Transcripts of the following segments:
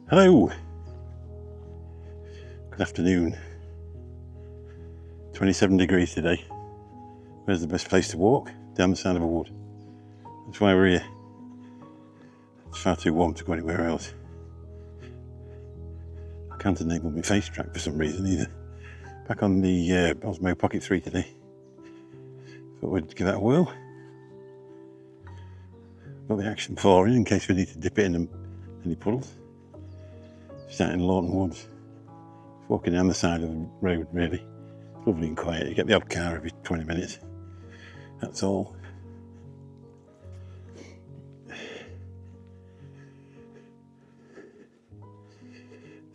Hello, good afternoon. 27 degrees today. Where's the best place to walk? Down the side of a wood. That's why we're here. It's far too warm to go anywhere else. I can't enable my face track for some reason either. Back on the Osmo Pocket 3 today. Thought we'd give that a whirl. Got the Action 4 in case we need to dip it in any puddles. Just out in Laughton Forest. Walking down the side of the road really. It's lovely and quiet. You get the odd car every 20 minutes. That's all.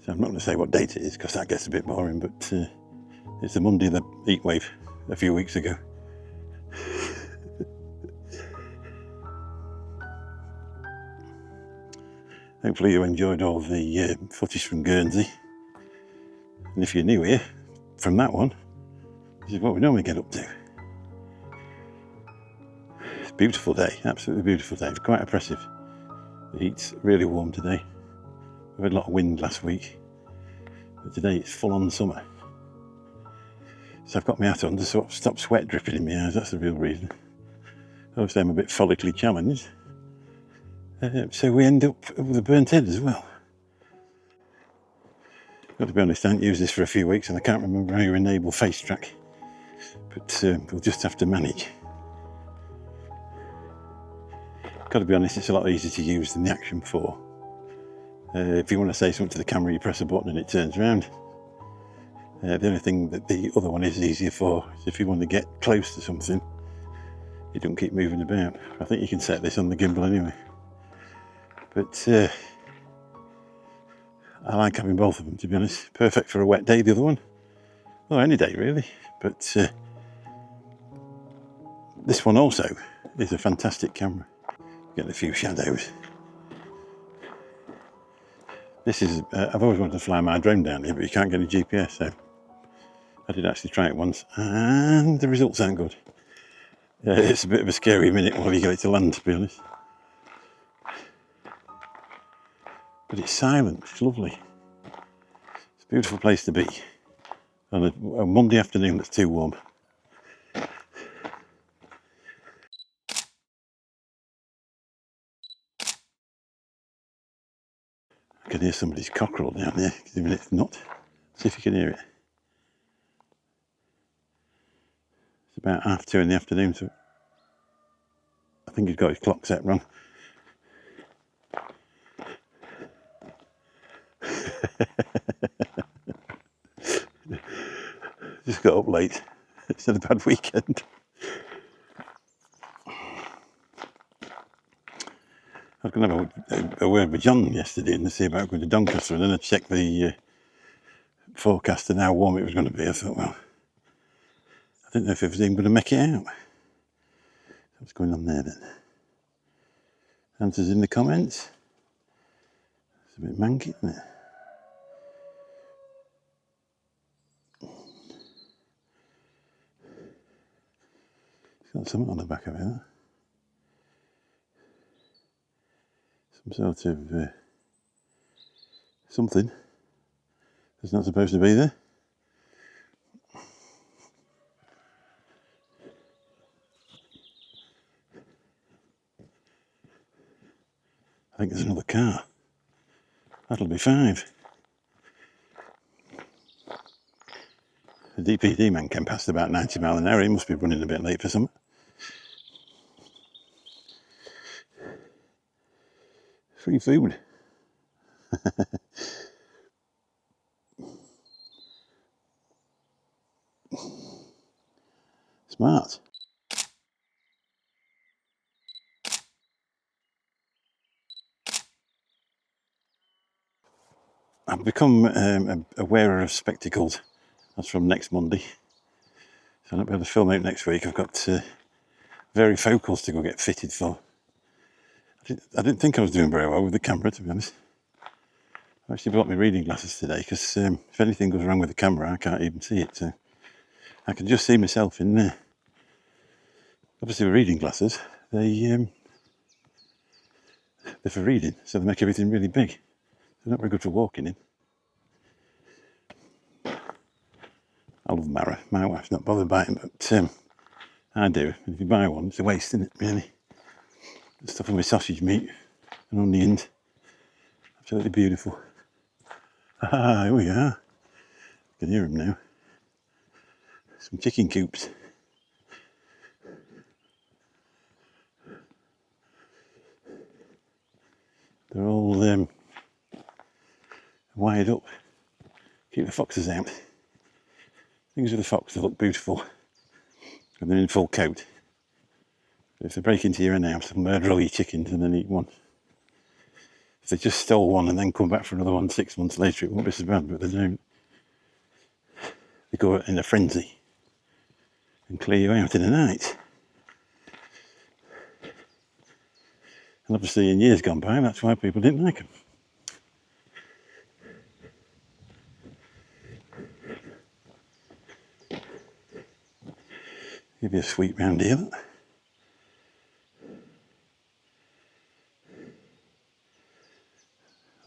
So I'm not going to say what date it is because that gets a bit boring, but it's the Monday of the Heatwave a few weeks ago. Hopefully you enjoyed all the footage from Guernsey. And if you're new here, from that one, this is what we normally get up to. It's a beautiful day, absolutely beautiful day. It's quite oppressive. The heat's really warm today. We had a lot of wind last week, but today it's full on summer. So I've got my hat on to sort of stop sweat dripping in my eyes, that's the real reason. Obviously I'm a bit follically challenged. So we end up with a burnt head as well. Got to be honest, I haven't used this for a few weeks and I can't remember how you enable face track, but we'll just have to manage. Got to be honest, it's a lot easier to use than the Action 4. If you want to say something to the camera, you press a button and it turns around. The only thing that the other one is easier for is if you want to get close to something, you don't keep moving about. I think you can set this on the gimbal anyway. But I like having both of them, to be honest. Perfect for a wet day, the other one. Well, any day really. But this one also is a fantastic camera. Get a few shadows. This is, I've always wanted to fly my drone down here, but you can't get a GPS, so I did actually try it once, and the results aren't good. It's a bit of a scary minute while you get it to land, to be honest. But it's silent, it's lovely. It's a beautiful place to be on a Monday afternoon that's too warm. I can hear somebody's cockerel down there, even if it's not. See if you can hear it. It's about 2:30 in the afternoon, so I think he's got his clock set wrong. Just got up late. It's had a bad weekend. I was going to have a word with John yesterday and to see about going to Doncaster, and then I checked the forecast and how warm it was going to be. I thought, well, I didn't know if it was even going to make it out. What's going on there then? Answers in the comments. It's a bit manky, isn't it? It's got something on the back of it, huh? Some sort of something that's not supposed to be there. I think there's another car. That'll be 5. The DPD man came past about 90 miles an hour. He must be running a bit late for something. Free food. Smart. I've become a wearer of spectacles. That's from next Monday. So I won't be able to film out next week. I've got varifocals to go get fitted for. I didn't think I was doing very well with the camera, to be honest. I actually brought my reading glasses today because if anything goes wrong with the camera, I can't even see it. So I can just see myself in there. Obviously, with reading glasses, they're for reading, so they make everything really big. They're not very good for walking in. I love marrow. My wife's not bothered by it, but I do. And if you buy one, it's a waste, isn't it, really? The stuff with sausage meat and onions. Absolutely beautiful. Ah, here we are. You can hear them now. Some chicken coops. They're all wired up. Keep the foxes out. Things with the fox, they look beautiful when they're in full coat. But if they break into your hen house, they'll murder all your chickens and then eat one. If they just stole one and then come back for another one 6 months later, it won't be so bad, but they don't. They go in a frenzy and clear you out in a night. And obviously in years gone by, that's why people didn't like them. Give you a sweet round here. Look.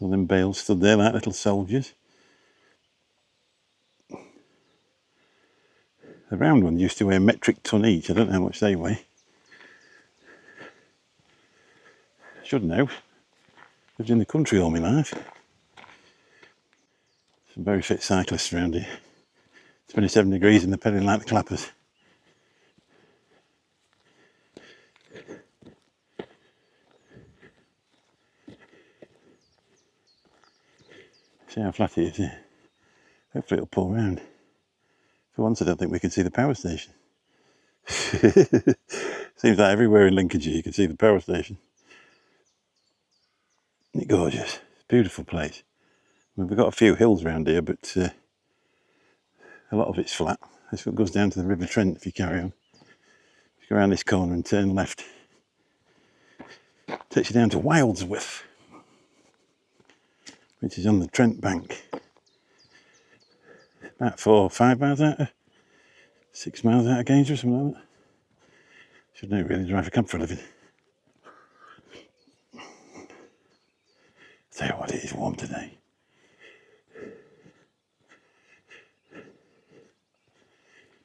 All them bales stood there like little soldiers. The round ones used to weigh a metric ton each. I don't know how much they weigh. Should know. Lived in the country all my life. Some very fit cyclists around here. 27 degrees and they're pedalling like the clappers. See how flat it is here. Hopefully it'll pull round. For once I don't think we can see the power station. Seems like everywhere in Lincolnshire you can see the power station. Isn't it gorgeous? Beautiful place. I mean, we've got a few hills around here, but a lot of it's flat. This one goes down to the River Trent if you carry on. If you go around this corner and turn left, it takes you down to Wildsworth, which is on the Trent bank. About 4 or 5 miles out of 6 miles out of Gainsborough, something like that. Should know really, drive a cab for a living. Tell you what, it is warm today.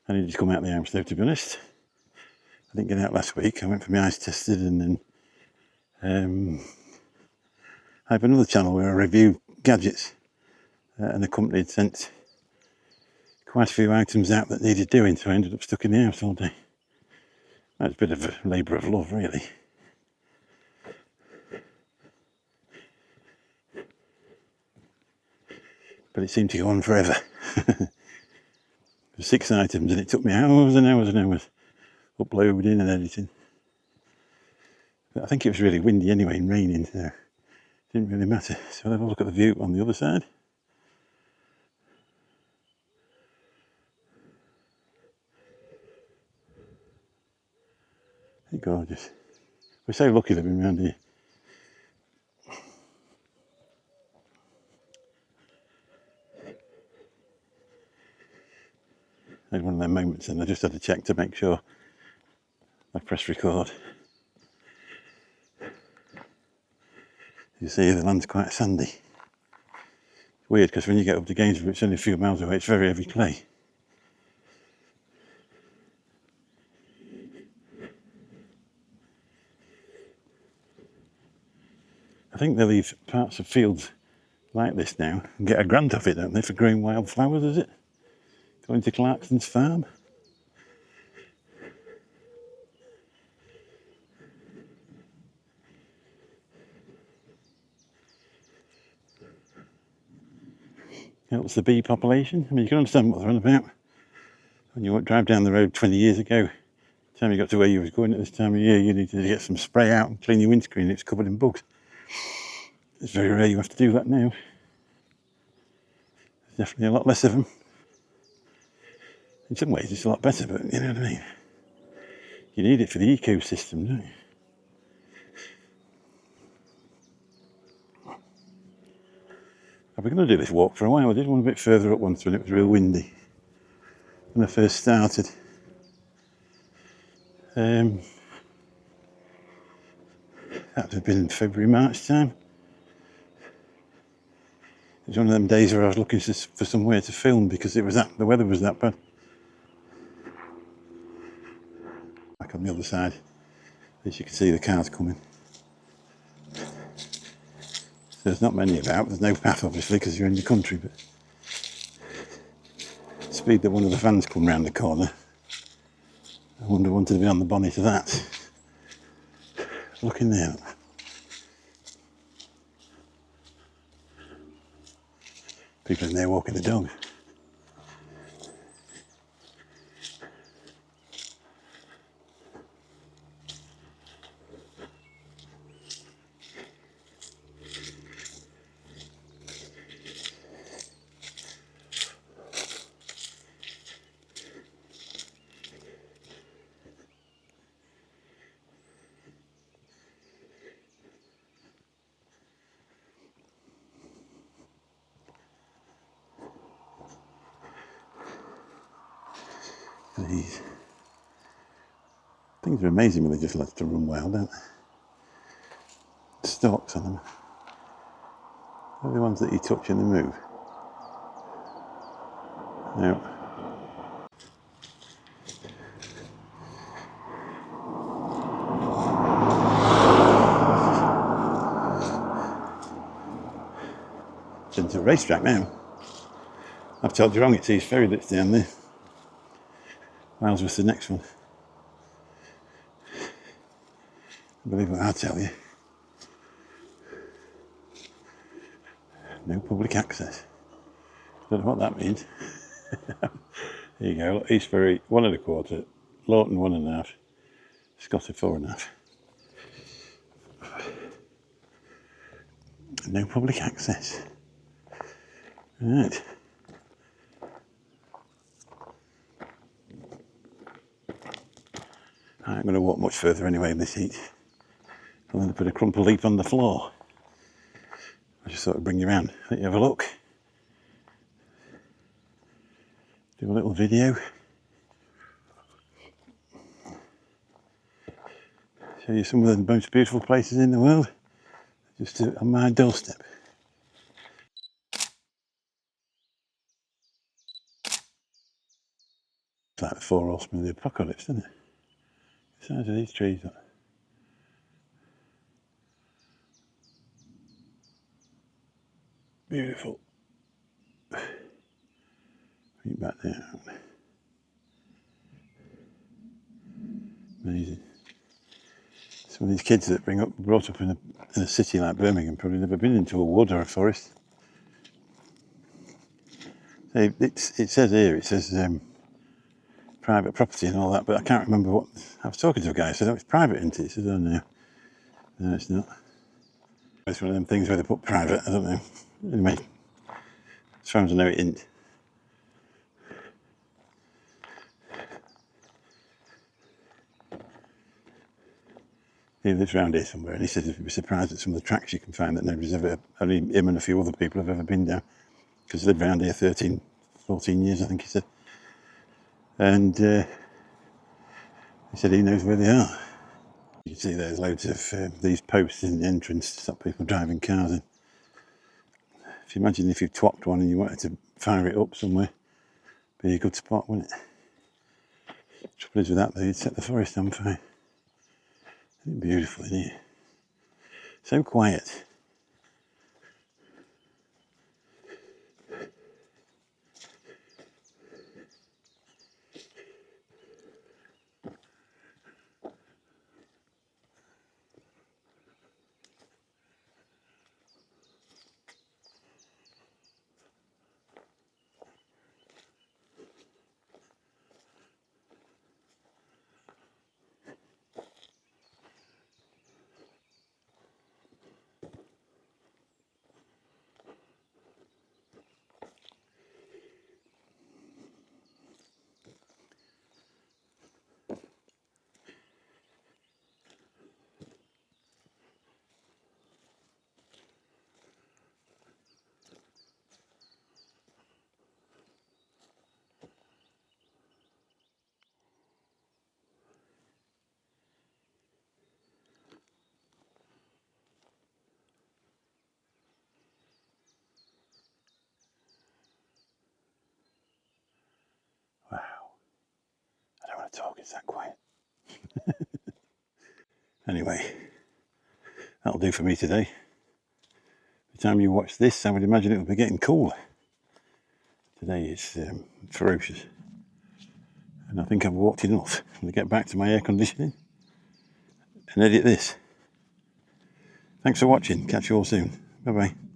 I needed to come out of the house though, to be honest. I didn't get out last week. I went for my eyes tested, and then I have another channel where I review gadgets, and the company had sent quite a few items out that needed doing, so I ended up stuck in the house all day. That's a bit of a labour of love, really. But it seemed to go on forever. There were 6 items and it took me hours and hours and hours uploading and editing. But I think it was really windy anyway and raining, so it didn't really matter. So I'll have a look at the view on the other side. It's gorgeous. We're so lucky living around here. I had one of them moments and I just had to check to make sure I press record. You see the land's quite sandy. It's weird because when you get up to Gainsborough it's only a few miles away, it's very heavy clay. I think they leave parts of fields like this now and get a grant off it, don't they, for growing wild flowers, is it? Going to Clarkson's farm. Helps the bee population. I mean, you can understand what they're on about. When you drive down the road 20 years ago, by the time you got to where you was going at this time of year, you needed to get some spray out and clean your windscreen. It's covered in bugs. It's very rare you have to do that now. There's definitely a lot less of them. In some ways, it's a lot better, but you know what I mean. You need it for the ecosystem, don't you? I've been going to do this walk for a while. I did one a bit further up once when it was real windy when I first started. That would have been in February, March time. was one of them days where I was looking for somewhere to film because the weather was that bad. Back on the other side, as you can see, the cars coming. So there's not many about. There's no path, obviously, because you're in the country. But the speed that one of the vans come round the corner, I wonder wanted to be on the bonnet of that. Look in there. People in there walking the dog. These things are amazing when they just let them run wild, don't they? Stalks on them. They're the ones that you touch and they move. Now, it's into a racetrack now. I've told you wrong, it's East Ferry that's down there. Wales was the next one. I believe what I tell you. No public access. Don't know what that means. There you go, East Ferry 1 1/4, Laughton 1 1/2, Scotty 4 1/2. No public access. Right. I ain't going to walk much further anyway in this heat. I'm going to put a crumple leaf on the floor. I just thought I'd bring you around, let you have a look. Do a little video. Show you some of the most beautiful places in the world. Just on my doorstep. It's like the 4 horsemen of the apocalypse, isn't it? The size of these trees. Beautiful. Right back there. Amazing. Some of these kids that brought up in a city like Birmingham probably never been into a wood or a forest. It says here, it says private property and all that, but I can't remember what. I was talking to a guy who said, oh, it's private, isn't it? He said, oh no, it's not. It's one of them things where they put private, I don't know. Anyway, as far as I know, it isn't. He lives around here somewhere, and he said he'd be surprised at some of the tracks you can find that nobody's ever, only him and a few other people have ever been down, because he lived around here 13, 14 years, I think he said. And he said he knows where they are. You can see there's loads of these posts in the entrance to stop people driving cars in. If you imagine if you twapped one and you wanted to fire it up somewhere, be a good spot, wouldn't it? Trouble is with that though, you'd set the forest on fire. Isn't it beautiful in here? So quiet. I talk, it's that quiet. Anyway, that'll do for me today. By the time you watch this, I would imagine it will be getting cooler. Today is ferocious. And I think I've walked enough to get back to my air conditioning and edit this. Thanks for watching. Catch you all soon. Bye bye.